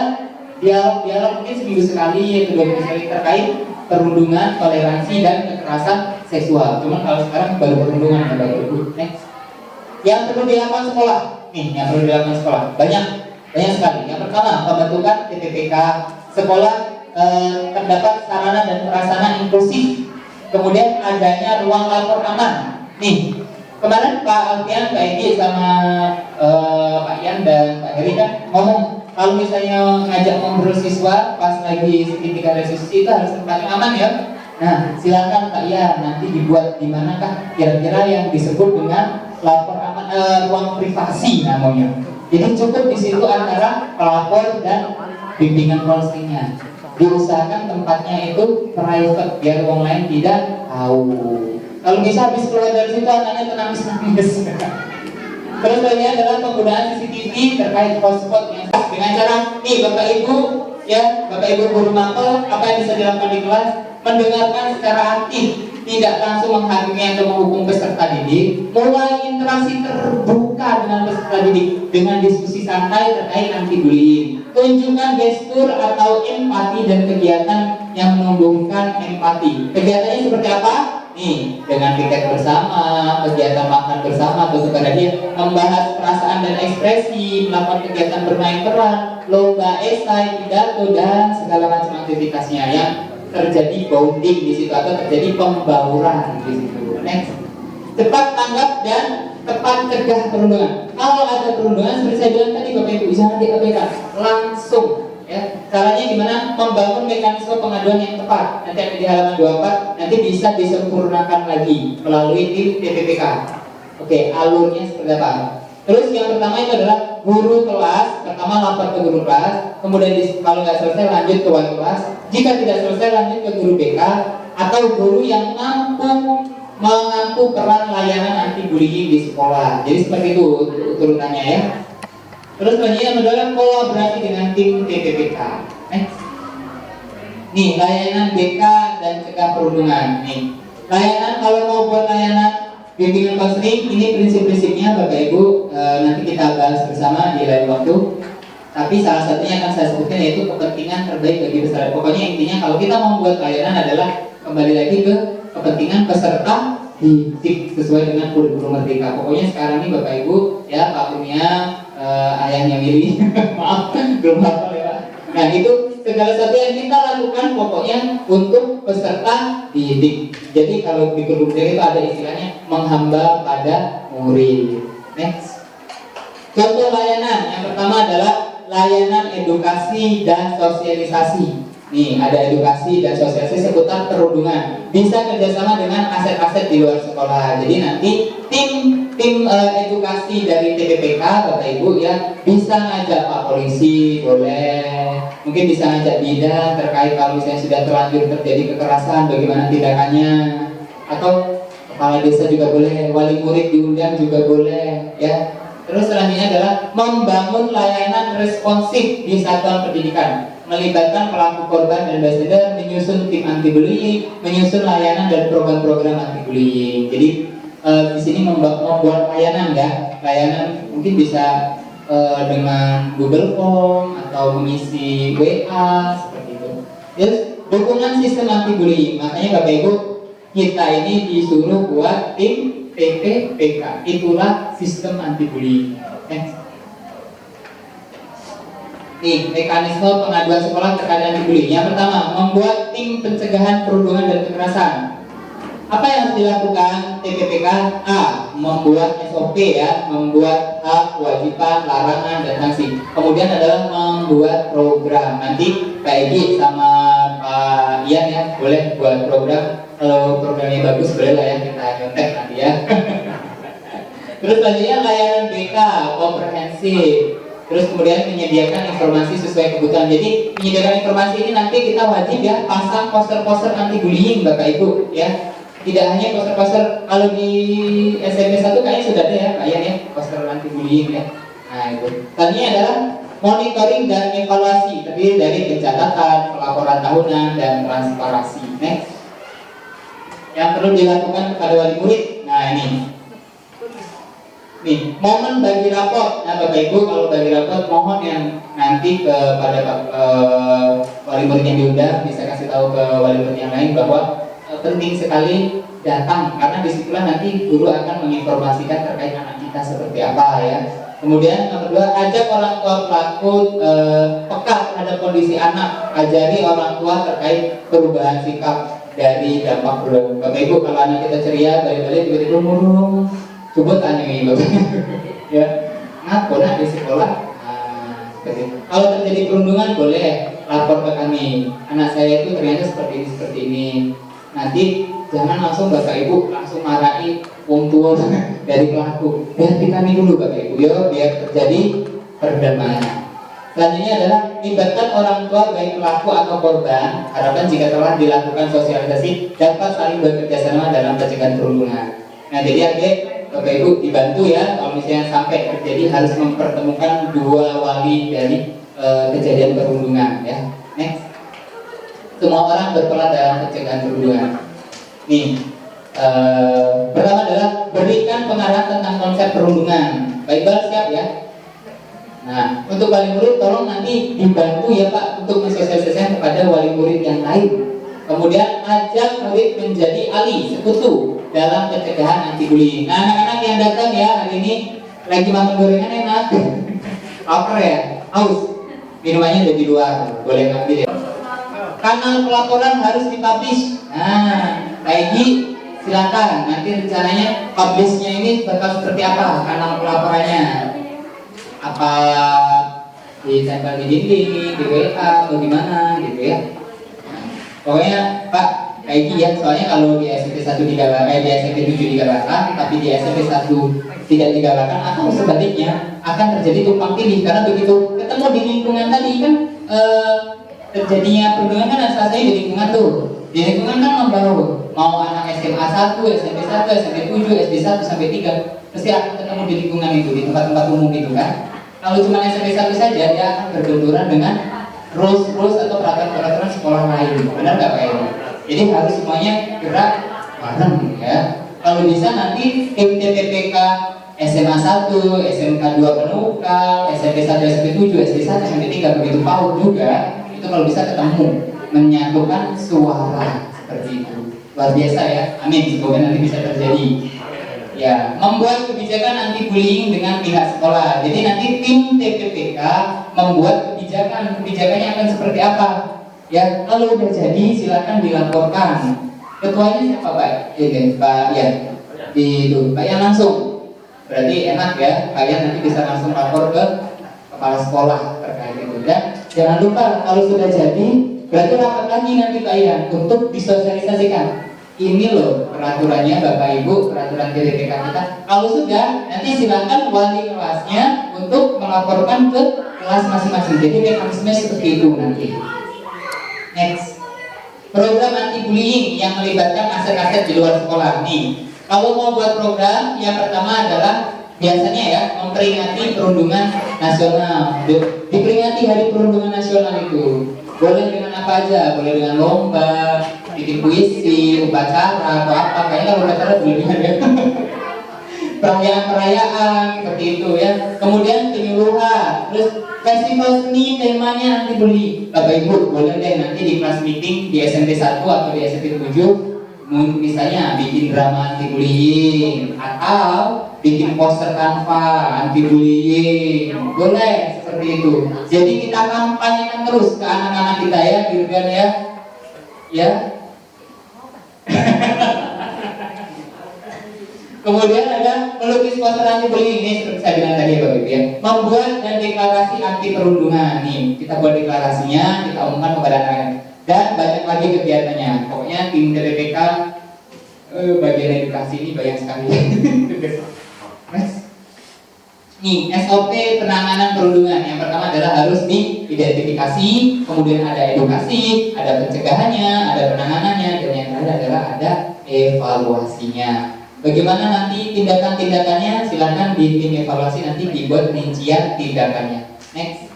dialog mungkin seminggu sekali atau 2 minggu sekali terkait perundungan, toleransi dan kekerasan seksual. Cuman kalau sekarang baru perundungan ya Bapak Ibu. Next. Yang perlu dilakukan sekolah. Nih, yang perlu dilakukan sekolah banyak sekali. Yang pertama, pembentukan TPPK sekolah, terdapat sarana dan prasarana inklusif. Kemudian adanya ruang lapor aman. Nih, kemarin Pak Alfian, Pak Edi sama Pak Ian dan Pak Heri kan ngomong kalau misalnya ngajak ngobrol siswa pas lagi segitiga restitusi itu harus tempat yang aman ya. Nah, silakan Pak Ian nanti dibuat di manakah kira-kira yang disebut dengan lapor aman, ruang privasi namanya. Jadi cukup di situ antara pelapor dan bimbingan konselingnya. Diusahakan tempatnya itu private biar orang lain tidak tahu. Kalau bisa habis keluar dari situ anaknya tenang-tenang. Terus lainnya adalah penggunaan CCTV terkait hotspot yang dengan cara nih Bapak Ibu ya, Bapak Ibu guru mapel, apa yang bisa dilakukan di kelas? Mendengarkan secara aktif, tidak langsung menghakimi atau menghukum peserta didik, mulai interaksi terbuka dengan peserta didik dengan diskusi santai terkait anti bullying. Tunjukkan gestur atau empati dan kegiatan yang menumbuhkan empati. Kegiatannya seperti apa? Nih, dengan piket bersama, kegiatan makan bersama, atau dia membahas perasaan dan ekspresi, melakukan kegiatan bermain peran, lomba esai, pidato dan segala macam aktivitasnya yang terjadi bonding di situ atau terjadi pembauran di situ. Next, cepat tanggap dan tepat cegah perundungan. Kalau ada perundungan seperti saya bilang tadi Bapak Ibu jangan diabaikan, langsung ya. Caranya gimana? Membangun mekanisme pengaduan yang tepat. Nanti ada di halaman 24, nanti bisa disempurnakan lagi melalui tim TPPK. Oke, alurnya seperti apa? Terus yang pertama itu adalah guru kelas. Pertama lapor ke guru kelas, kemudian kalau nggak selesai lanjut ke wali kelas. Jika tidak selesai lanjut ke guru BK atau guru yang mengampu peran layanan anti bullying di sekolah. Jadi seperti itu urutannya ya. Terus selanjutnya adalah kolaborasi dengan tim TPPK. Nih layanan BK dan cegah perundungan. Nih layanan kalau mau buat layanan bimbingan konseling ini prinsip-prinsipnya Bapak Ibu nanti kita bahas bersama di lain waktu. Tapi salah satunya akan saya sebutkan yaitu kepentingan terbaik bagi peserta. Pokoknya intinya kalau kita mau membuat layanan adalah kembali lagi ke kepentingan peserta didik sesuai dengan kurikulum Merdeka. Pokoknya sekarang ini Bapak Ibu ya Pak Kurnia, ayahnya Willy, maaf belum hafal ya Pak. Nah itu segala sesuatu yang kita lakukan pokoknya untuk peserta didik. Jadi kalau di kurikulum Merdeka itu ada istilahnya menghamba pada murid. Next, contoh layanan yang pertama adalah layanan edukasi dan sosialisasi. Nih, ada edukasi dan sosialisasi seputar perundungan. Bisa kerjasama dengan aset-aset di luar sekolah. Jadi nanti tim edukasi dari TPPK, Bapak Ibu ya, bisa ngajak Pak Polisi, boleh. Mungkin bisa ngajak bidan terkait kalau misalnya sudah terlanjur terjadi kekerasan, bagaimana tindakannya. Atau kepala desa juga boleh, wali murid diundang juga boleh ya. Terus selanjutnya adalah membangun layanan responsif di satuan pendidikan, melibatkan pelaku korban dan bystander, menyusun tim anti bullying, menyusun layanan dan program-program anti bullying. Jadi di sini membuat layanan ya, layanan mungkin bisa dengan Google Form atau mengisi WA seperti itu. Terus dukungan sistem anti bullying, makanya Bapak Ibu kita ini disuruh buat tim TPPK, itulah sistem anti bullying. Nih, mekanisme pengaduan sekolah terkait anti bullying. Yang pertama, membuat tim pencegahan perundungan dan kekerasan. Apa yang harus dilakukan TPPK? A. Membuat SOP ya, membuat hak, kewajiban, larangan, dan sanksi. Kemudian adalah membuat program. Nanti Pak Egi sama Pak Ian ya, boleh buat program. Kalau programnya bagus boleh lah ya, kita nyontek nanti ya. Terus selanjutnya layanan BK komprehensif. Terus kemudian menyediakan informasi sesuai kebutuhan. Jadi menyediakan informasi ini nanti kita wajib ya pasang poster-poster anti bullying Bapak Ibu ya. Tidak hanya poster-poster, kalau di SMP 1 kayaknya sudah ada ya Pak Ian ya, poster anti bullying ya. Nah itu. Selanjutnya adalah monitoring dan evaluasi, terdiri dari pencatatan, pelaporan tahunan, dan transparansi. Next. Yang perlu dilakukan kepada wali murid. Nah ini. Nih, momen bagi raport. Nah Bapak Ibu kalau bagi raport mohon yang nanti kepada wali murid yang diundang bisa kasih tahu ke wali murid yang lain bahwa penting sekali datang karena disitulah nanti guru akan menginformasikan terkait anak kita seperti apa ya. Kemudian yang kedua, ajak orang tua pelaku peka terhadap kondisi anak, ajari orang tua terkait perubahan sikap dari dampak perundungan. Bapak Ibu kalau anak kita ceria balik-balik tiba-tiba murung, coba tanya ini Bapak ya, ngaku nak di sekolah. Kalau terjadi perundungan boleh lapor ke kami, anak saya itu ternyata seperti ini. Nanti jangan langsung Bapak Ibu langsung marahi wong tua dari pelaku. Biar kami dulu Bapak Ibu ya, biar terjadi perdamaian. Selanjutnya adalah libatkan orang tua baik pelaku atau korban. Harapan jika telah dilakukan sosialisasi dapat saling bekerja sama dalam pencegahan perundungan. Nah jadi adik Bapak Ibu dibantu ya kalau misalnya sampai terjadi harus mempertemukan dua wali dari kejadian perundungan ya. Next. Semua orang berperan dalam pencegahan perundungan. Nih, pertama adalah berikan pengarahan tentang konsep perundungan. Baik siap ya. Nah, untuk wali murid tolong nanti dibantu ya Pak untuk mensosialisasikan kepada wali murid yang lain. Kemudian ajak murid menjadi ahli sekutu dalam pencegahan anti bullying. Nah, anak-anak yang datang ya hari ini lagi makan gorengan enak, lapar ya, haus, minumannya ada di luar, boleh ngambil ya. Kanal pelaporan harus dipublish. Nah, Egi silakan nanti rencananya publishnya ini bakal seperti apa kanal pelaporannya? Apa ditempel di dinding, di WA atau gimana gitu ya? Nah, pokoknya Pak Egi ya, soalnya kalau di SMP 1 digalakan, di SMP 7 digalakan, tapi di SMP 1 tidak digalakan atau sebaliknya akan terjadi tumpang tindih karena begitu ketemu di lingkungan tadi kan terjadinya perundungan kan asasnya di lingkungan tuh. Di lingkungan kan membaur, mau anak SMA 1, SMP 1, SMP 7, SD 1 sampai 3 pasti akan ketemu di lingkungan itu, di tempat-tempat umum itu kan. Kalau cuma SMP 1 saja dia akan berbenturan dengan rules atau peraturan-peraturan sekolah lain. Benar nggak Pak Edi? Jadi harus semuanya gerak bareng ya. Kalau bisa nanti tim TPPK SMA 1, SMK 2 Penukal, SMP 1, SMP 7, SD 1, SMP 3 begitu PAUD juga itu kalau bisa ketemu menyatukan suara seperti itu. Luar biasa ya. Amin. Semoga nanti bisa terjadi. Ya, membuat kebijakan anti bullying dengan pihak sekolah. Jadi nanti tim TPPK membuat kebijakannya akan seperti apa? Ya, kalau udah jadi silakan dilaporkan. Ketuanya siapa Pak? Ini Pak Ian. Itu Pak Ian langsung. Berarti enak ya, Pak Ian nanti bisa langsung lapor ke kepala sekolah terkait itu. Dan jangan lupa kalau sudah jadi Berarti rapat lagi nanti Pak Ian untuk disosialisasikan. Ini loh peraturannya Bapak Ibu, peraturan TDPK kita. Kalau sudah, nanti silakan wali kelasnya untuk melaporkan ke kelas masing-masing. Jadi mekanisme seperti itu nanti. Next, program anti bullying yang melibatkan aset-aset di luar sekolah. Nih, kalau mau buat program, yang pertama adalah biasanya ya memperingati perundungan nasional. Diperingati Hari Perundungan Nasional itu boleh dengan apa aja, boleh dengan lomba, bikin puisi, upacara atau apa. Kayaknya kalau upacara boleh dengan ya. Perayaan-perayaan seperti itu ya. Kemudian penyuluhan, terus festival seni temanya anti bullying. Bapak Ibu boleh deh nanti di kelas meeting di SMP 1 atau di SMP 7 misalnya bikin drama anti bullying atau bikin poster kanva anti bullying, boleh seperti itu. Jadi kita kampanyekan terus ke anak-anak kita ya, gitu kan ya. Ya. Kemudian ada melukis poster anti bullying, ini seperti saya bilang tadi ya Bapak Ibu ya. Membuat dan deklarasi anti perundungan. Nih, kita buat deklarasinya, kita umumkan kepada anak-anak. Dan banyak lagi kegiatannya. Pokoknya tim TDPK bagian edukasi ini banyak sekali. Nih, SOP penanganan perundungan. Yang pertama adalah harus diidentifikasi, kemudian ada edukasi, ada pencegahannya, ada penanganannya, dan yang terakhir adalah ada evaluasinya. Bagaimana nanti tindakan-tindakannya? Silakan di tim evaluasi nanti dibuat rincian tindakannya. Next.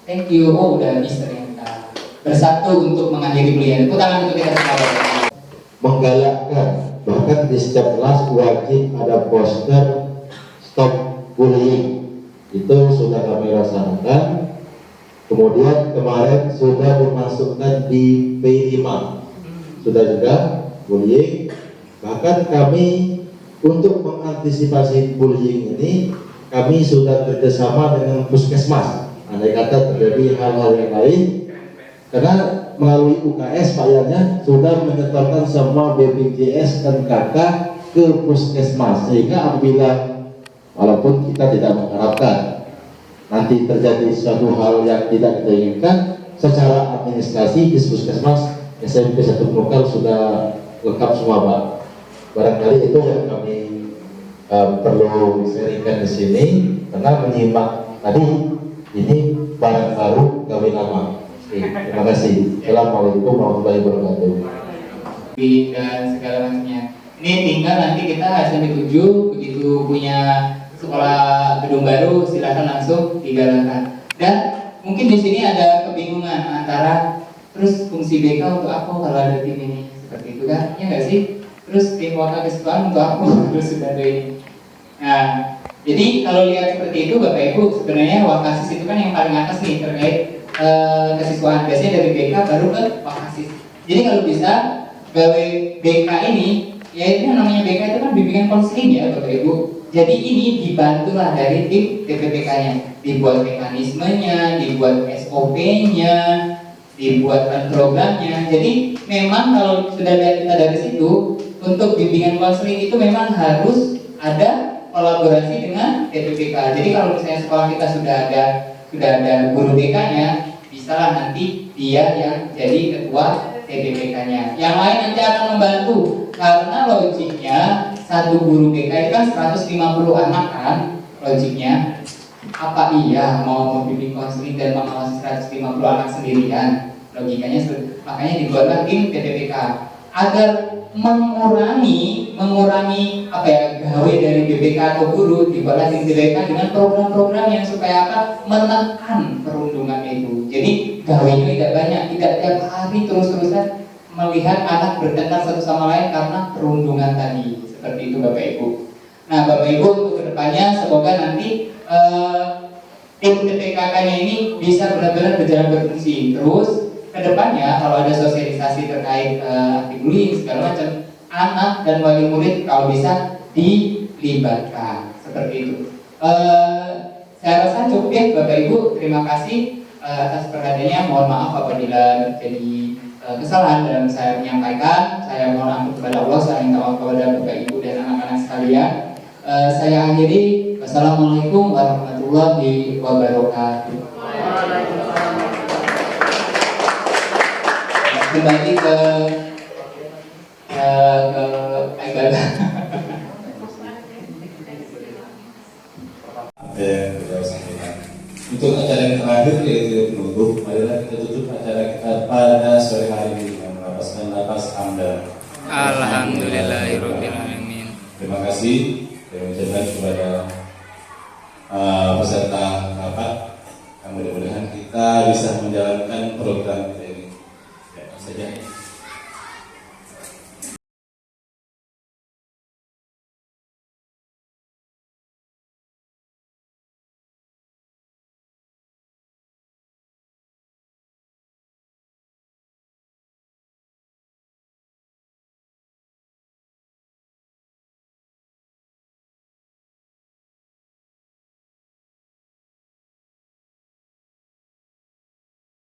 Thank you. Oh, udah habis ternyata. Bersatu untuk mengakhiri bullying. Tepuk tangan untuk kita semua. Menggalakkan, bahkan di setiap kelas wajib ada poster stop bullying. Itu sudah kami laksanakan. Kemudian kemarin sudah dimasukkan di P5, sudah juga bullying. Bahkan kami untuk mengantisipasi bullying ini, kami sudah kerjasama dengan puskesmas. Andai kata terjadi hal-hal yang lain, karena melalui UKS Pak Yannya sudah menyetorkan semua BPJS dan KK ke puskesmas, sehingga apabila walaupun kita tidak mengharapkan nanti terjadi suatu hal yang tidak kita inginkan, secara administrasi di puskesmas SMP 1 Lokal sudah lengkap semua Pak. Barangkali itu yang kami perlu sharingkan di sini, karena menyimak tadi ini barang baru gawe lama. Terima kasih. Assalamualaikum warahmatullahi wabarakatuh. Dan segala macamnya. Ini tinggal nanti kita SMP 7 begitu punya sekolah gedung baru, silakan langsung digalakkan. Dan mungkin di sini ada kebingungan antara terus fungsi BK untuk apa kalau ada tim ini, seperti itu kan? Ya nggak sih? Terus tim wakil keseluruhan untuk apa? Terus sudah ada ini. Nah, jadi kalau lihat seperti itu Bapak Ibu, sebenarnya Wakasis itu kan yang paling atas nih terkait kesiswaan. Biasanya dari BK baru ke Wakasis. Jadi kalau bisa gawe BK ini, ya itu namanya BK itu kan bimbingan konseling ya Bapak Ibu. Jadi ini dibantulah dari tim TPPK-nya, dibuat mekanismenya, dibuat SOP-nya, dibuatkan programnya. Jadi memang kalau sudah lihat kita dari situ, untuk bimbingan konseling itu memang harus ada kolaborasi dengan TPPK. Jadi kalau misalnya sekolah kita sudah ada guru BK-nya, bisalah nanti dia yang jadi ketua TPPK-nya. Yang lain nanti akan membantu, karena logiknya satu guru BK itu kan 150 anak kan, logiknya. Apa iya mau membimbing konseling dan mengawasi 150 anak sendirian? Logikanya makanya dibuatlah tim TPPK agar mengurangi apa ya gawe dari BPK atau guru, dibuatlah tim TPPK dengan program-program yang supaya apa, menekan perundungan itu. Jadi gawenya tidak banyak, tidak tiap hari terus-terusan melihat anak bertengkar satu sama lain karena perundungan tadi. Seperti itu Bapak Ibu. Nah Bapak Ibu untuk kedepannya semoga nanti tim TPKK-nya ini bisa benar-benar berjalan berfungsi. Terus kedepannya kalau ada sosialisasi terkait anti bullying segala macam, anak dan wali murid kalau bisa dilibatkan seperti itu. Saya rasa cukup ya Bapak Ibu. Terima kasih atas perhatiannya. Mohon maaf apabila terjadi kesalahan dalam saya menyampaikan. Saya mohon ampun kepada Allah, saya minta maaf kepada Bapak Ibu dan anak-anak sekalian. Saya akhiri. Wassalamualaikum warahmatullahi wabarakatuh. kembali ke ibadah. Apa yang beliau sampaikan. Untuk acara yang terakhir yaitu penutup, marilah kita tutup acara kita pada sore hari ini dengan melepaskan nafas hamdan. Alhamdulillahirabbil alamin. Terima kasih saya ucapkan kepada peserta rapat. Mudah-mudahan kita bisa menjalankan program kita ini. Ya, saja.